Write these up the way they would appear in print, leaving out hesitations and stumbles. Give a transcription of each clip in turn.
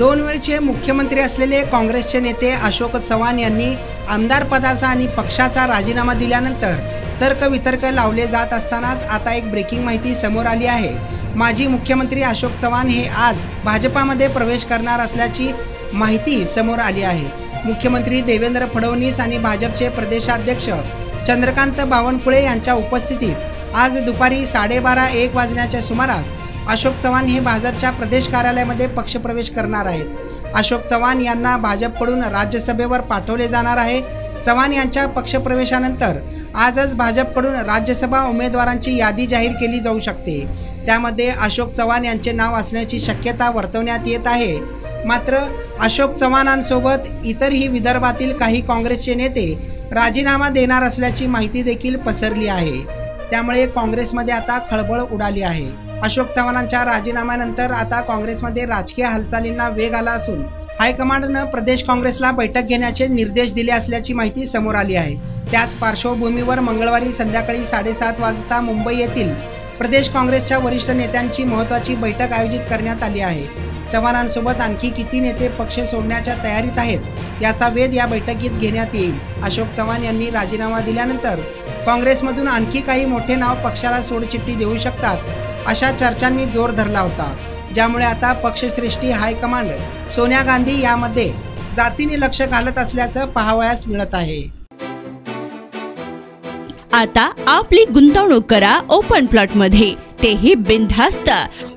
2 वेळचे मुख्यमंत्री असलेले काँग्रेसचे नेते अशोक चव्हाण यांनी आमदार पदाचा आणि पक्षाचा राजीनामा दिल्यानंतर तर्कवितर्क लावले जात असतानाच आता एक ब्रेकिंग माहिती समोर आली आहे। माजी मुख्यमंत्री अशोक चव्हाण हे आज भाजपामध्ये प्रवेश करणार असल्याची माहिती समोर आली आहे। मुख्यमंत्री देवेंद्र फडणवीस आणि भाजपचे प्रदेशाध्यक्ष चंद्रकांत बावनकुळे यांच्या उपस्थितीत आज दुपारी 12:30-1 वाजण्याच्या सुमारास अशोक चव्हाण हे भाजपच्या प्रदेश कार्यालयामध्ये पक्षप्रवेश करणार आहेत। अशोक चव्हाण यांना भाजपकडून राज्यसभेवर पाठवले जाणार आहे। चव्हाण यांच्या पक्षप्रवेशानंतर आजच भाजपकडून राज्यसभा उमेदवारांची यादी जाहीर केली जाऊ शकते। त्यामध्ये अशोक चव्हाण यांचे नाव असण्याची शक्यता वर्तवण्यात येत आहे। मात्र अशोक चव्हाणांसोबत इतरही विदर्भातील काही काँग्रेसचे नेते राजीनामा देणार असल्याची माहिती देखील पसरली आहे। त्यामुळे काँग्रेसमध्ये आता खळबळ उडाली आहे। अशोक चव्हाणांच्या राजीनाम्यानंतर आता काँग्रेसमध्ये राजकीय हालचालींना वेग आला असून हायकमांडनं प्रदेश काँग्रेसला बैठक घेण्याचे निर्देश दिले असल्याची माहिती समोर आली आहे। त्याच पार्श्वभूमीवर मंगळवारी संध्याकाळी 7:30 वाजता मुंबई येथील प्रदेश काँग्रेसच्या वरिष्ठ नेत्यांची महत्त्वाची बैठक आयोजित करण्यात आली आहे। चव्हाणांसोबत आणखी किती नेते पक्ष सोडण्याच्या तयारीत आहेत याचा वेध या बैठकीत घेण्यात येईल। अशोक चव्हाण यांनी राजीनामा दिल्यानंतर काँग्रेसमधून आणखी काही मोठे नाव पक्षाला सोडचिठ्ठी देऊ शकतात अशा चर्चांनी जोर धरला होता, ज्यामुळे आता पक्षश्रेष्ठी हायकमांड सोनिया गांधी यामध्ये जातीने लक्ष घालत असल्याचं पाहावयास मिळत आहे। आता आपली गुंतवणूक करा ओपन प्लॉट मध्ये, तेही बिनधास्त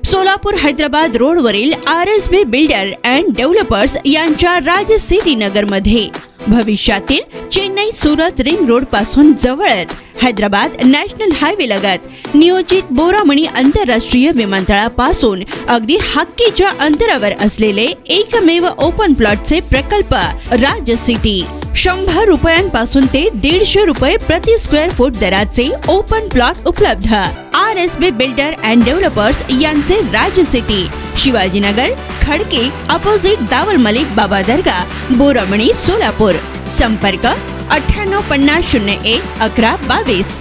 सोलापूर हैदराबाद रोडवरील RSB बिल्डर अँड डेव्हलपर्स यांच्या राज सिटी नगर मध्ये। भविष्यातील चेन्नई सुरत रिंग रोड पासून जवळच हैदराबाद नॅशनल हायवे लगत नियोजित बोरामणी आंतरराष्ट्रीय विमानतळापासून अगदी हक्कीच्या अंतरावर असलेले एकमेव ओपन प्लॉटचे प्रकल्प राज सिटी। 100 रुपयांपासून ते 150 रुपये प्रति स्क्वेअर फूट दराचे ओपन प्लॉट उपलब्ध। RSB बिल्डर अँड डेव्हलपर्स यांचे राज सिटी, शिवाजीनगर, खडकी, अपोजिट दावल मलिक बाबा दर्गा, बोरामणी, सोलापूर। संपर्क 9850011122।